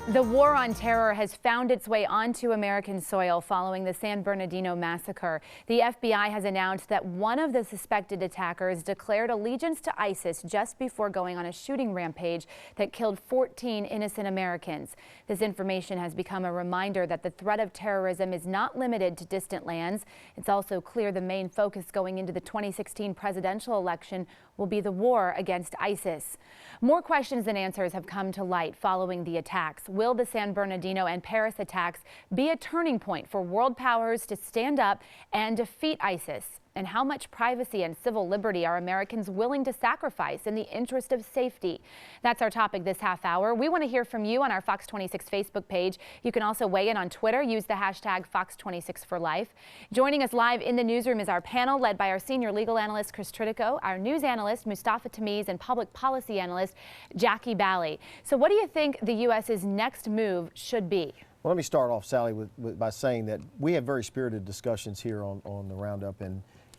The war on terror has found its way onto American soil following the San Bernardino massacre. The FBI has announced that one of the suspected attackers declared allegiance to ISIS just before going on a shooting rampage that killed 14 innocent Americans. This information has become a reminder that the threat of terrorism is not limited to distant lands. It's also clear the main focus going into the 2016 presidential election will be the war against ISIS. More questions than answers have come to light following the attacks. Will the San Bernardino and Paris attacks be a turning point for world powers to stand up and defeat ISIS? And how much privacy and civil liberty are Americans willing to sacrifice in the interest of safety? That's our topic this half hour. We want to hear from you on our Fox 26 Facebook page. You can also weigh in on Twitter. Use the hashtag Fox26forlife. Joining us live in the newsroom is our panel led by our senior legal analyst, Chris Tritico, our news analyst, Mustafa Tamiz, and public policy analyst, Jackie Bally. So what do you think the U.S.'s next move should be? Well, let me start off, Sally, by saying that we have very spirited discussions here on the Roundup,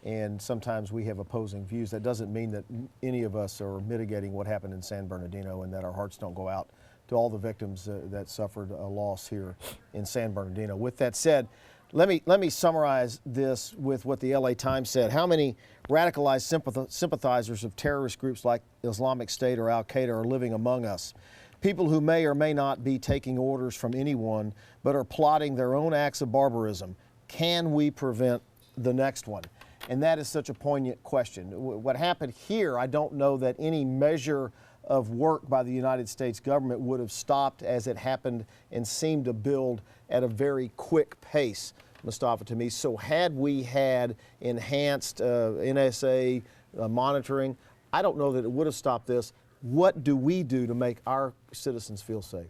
and sometimes we have opposing views. That doesn't mean that any of us are mitigating what happened in San Bernardino and that our hearts don't go out to all the victims that suffered a loss here in San Bernardino. With that said, let me summarize this with what the LA Times said. How many radicalized sympathizers of terrorist groups like Islamic State or Al Qaeda are living among us? People who may or may not be taking orders from anyone, but are plotting their own acts of barbarism. Can we prevent the next one? And that is such a poignant question. What happened here, I don't know that any measure of work by the United States government would have stopped as it happened and seemed to build at a very quick pace, Mustafa, to me. So had we had enhanced NSA monitoring, I don't know that it would have stopped this. What do we do to make our citizens feel safe?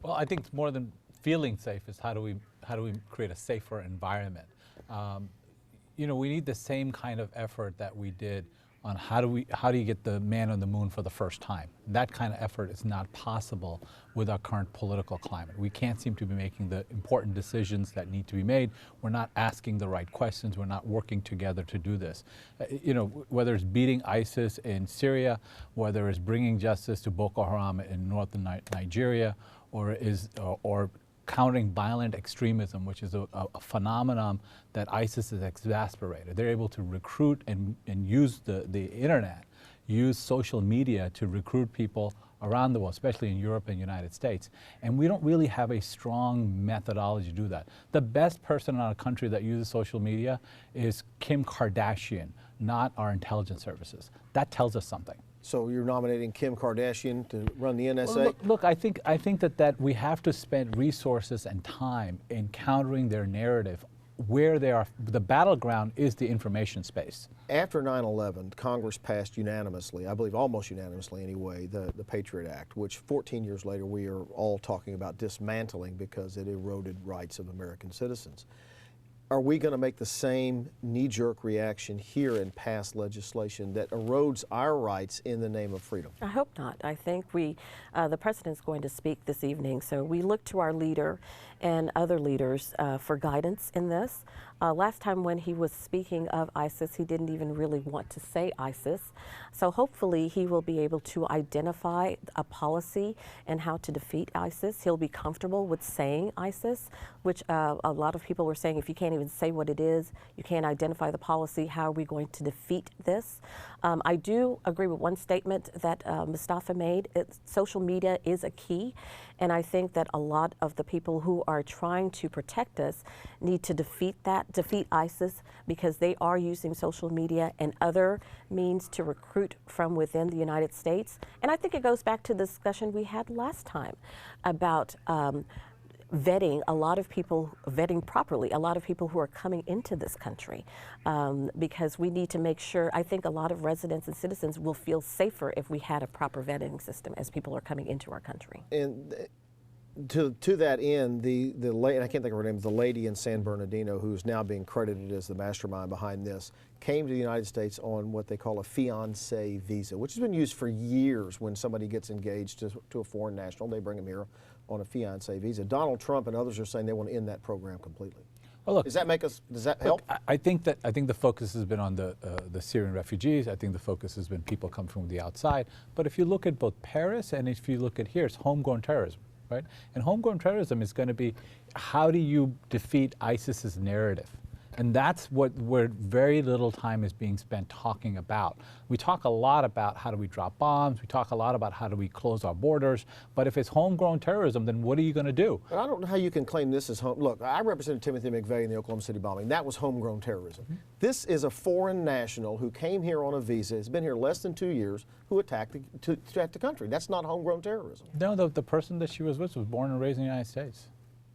Well, I think more than feeling safe is how do we create a safer environment. You know, we need the same kind of effort that we did on how do you get the man on the moon for the first time. That kind of effort is not possible with our current political climate. We can't seem to be making the important decisions that need to be made. We're not asking the right questions. We're not working together to do this. You know, whether it's beating ISIS in Syria, whether it's bringing justice to Boko Haram in northern Nigeria, or countering violent extremism, which is a phenomenon that ISIS has exacerbated. They're able to recruit and use the internet, use social media to recruit people around the world, especially in Europe and United States. And we don't really have a strong methodology to do that. The best person in our country that uses social media is Kim Kardashian, not our intelligence services. That tells us something. So you're nominating Kim Kardashian to run the NSA? Well, look, I think that we have to spend resources and time in countering their narrative where they are. The battleground is the information space. After 9/11, Congress passed unanimously, I believe almost unanimously anyway, the Patriot Act, which 14 years later we are all talking about dismantling because it eroded rights of American citizens. Are we going to make the same knee-jerk reaction here and pass legislation that erodes our rights in the name of freedom? I hope not. I think the president's going to speak this evening, so we look to our leader and other leaders for guidance in this. Last time when he was speaking of ISIS, he didn't even really want to say ISIS. So hopefully he will be able to identify a policy and how to defeat ISIS. He'll be comfortable with saying ISIS, which a lot of people were saying, if you can't even say what it is, you can't identify the policy, how are we going to defeat this? I do agree with one statement that Mustafa made. Social media is a key, and I think that a lot of the people who are trying to protect us need to defeat ISIS, because they are using social media and other means to recruit from within the United States. And I think it goes back to the discussion we had last time about vetting properly a lot of people who are coming into this country, because we need to make sure. I think a lot of residents and citizens will feel safer if we had a proper vetting system as people are coming into our country. And to that end, the lady, I can't think of her name, the lady in San Bernardino who's now being credited as the mastermind behind this, came to the United States on what they call a fiancé visa, which has been used for years when somebody gets engaged to a foreign national. They bring them here on a fiancé visa. Donald Trump and others are saying they want to end that program completely. Well, look, does that help? I think the focus has been on the Syrian refugees. I think the focus has been people come from the outside. But if you look at both Paris and if you look at here, it's homegrown terrorism. right? And homegrown terrorism is going to be, how do you defeat ISIS's narrative? And that's where very little time is being spent talking about. We talk a lot about how do we drop bombs, we talk a lot about how do we close our borders, but if it's homegrown terrorism, then what are you going to do? But I don't know how you can claim this as home. Look, I represented Timothy McVeigh in the Oklahoma City bombing. That was homegrown terrorism. This is a foreign national who came here on a visa, has been here less than 2 years, who attacked the country. That's not homegrown terrorism. No, the person that she was with was born and raised in the United States.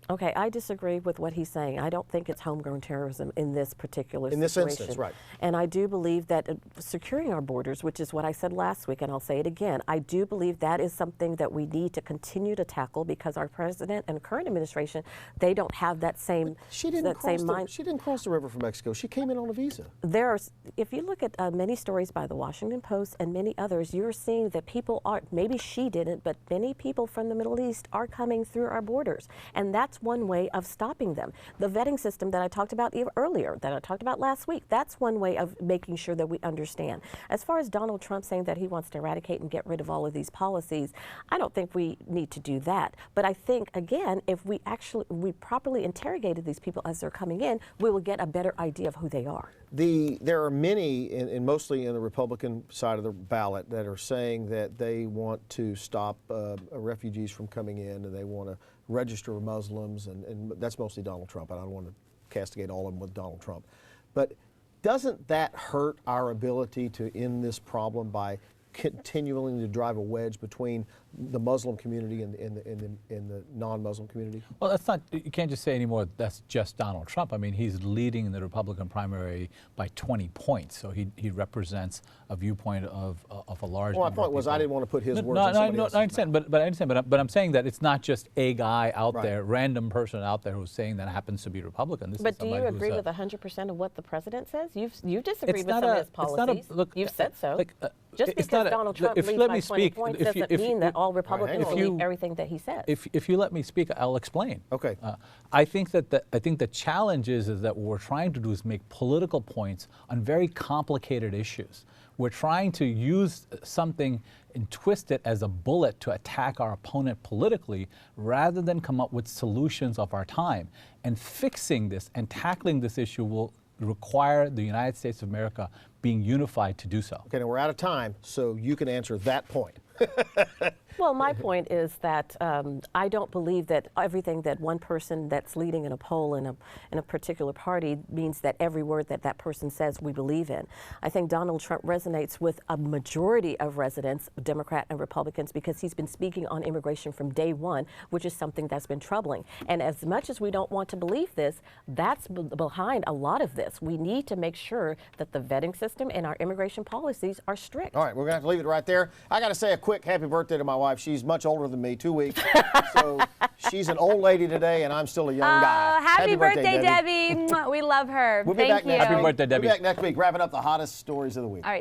Okay, I disagree with what he's saying. I don't think it's homegrown terrorism in this particular situation. In this instance, right. And I do believe that securing our borders, which is what I said last week, and I'll say it again, I do believe that is something that we need to continue to tackle because our president and current administration, they don't have that same mind. She didn't cross the river from Mexico. She came in on a visa. If you look at many stories by the Washington Post and many others, you're seeing that people are, maybe she didn't, but many people from the Middle East are coming through our borders. And that's one way of stopping them. The vetting system that I talked about earlier, that I talked about last week, that's one way of making sure that we understand. As far as Donald Trump saying that he wants to eradicate and get rid of all of these policies, I don't think we need to do that. But I think, again, if we properly interrogated these people as they're coming in, we will get a better idea of who they are. There are many, and mostly in the Republican side of the ballot, that are saying that they want to stop refugees from coming in, and they want to register Muslims, and that's mostly Donald Trump. And I don't want to castigate all of them with Donald Trump. But doesn't that hurt our ability to end this problem by continuing to drive a wedge between the Muslim community and the non-Muslim community? Well, that's not, you can't just say anymore that's just Donald Trump. I mean, he's leading in the Republican primary by 20 points, so he represents a viewpoint of a large well, number my point of was people. I didn't want to put his words in somebody else's I understand, mouth. but I understand, but I'm saying that it's not just a guy out Right. there, random person out there who's saying that happens to be Republican. This But is do you somebody agree who's with 100% of what the president says? You've disagreed It's with not some a- of his it's not a- policies. look, You've said so. like, Just it's because not a- Donald Trump if you leads let by me 20 speak, points if you- doesn't if mean you- that all Republicans if believe you- everything that he says. If you let me speak, I'll explain. Okay. I think the challenge is that what we're trying to do is make political points on very complicated issues. We're trying to use something and twist it as a bullet to attack our opponent politically rather than come up with solutions of our time. And fixing this and tackling this issue will require the United States of America being unified to do so. Okay, now we're out of time, so you can answer that point. Well, my point is that I don't believe that everything that one person that's leading in a poll in a particular party means that every word that that person says we believe in. I think Donald Trump resonates with a majority of residents, Democrat and Republicans, because he's been speaking on immigration from day one, which is something that's been troubling. And as much as we don't want to believe this, that's behind a lot of this. We need to make sure that the vetting system and our immigration policies are strict. All right, we're going to have to leave it right there. I got to say a quick happy birthday to my wife. She's much older than me, 2 weeks. So she's an old lady today, and I'm still a young guy. Happy birthday, Debbie. We love her. We'll be Thank back you. next Happy week. birthday, Debbie. We'll be back next week, wrapping up the hottest stories of the week. All right.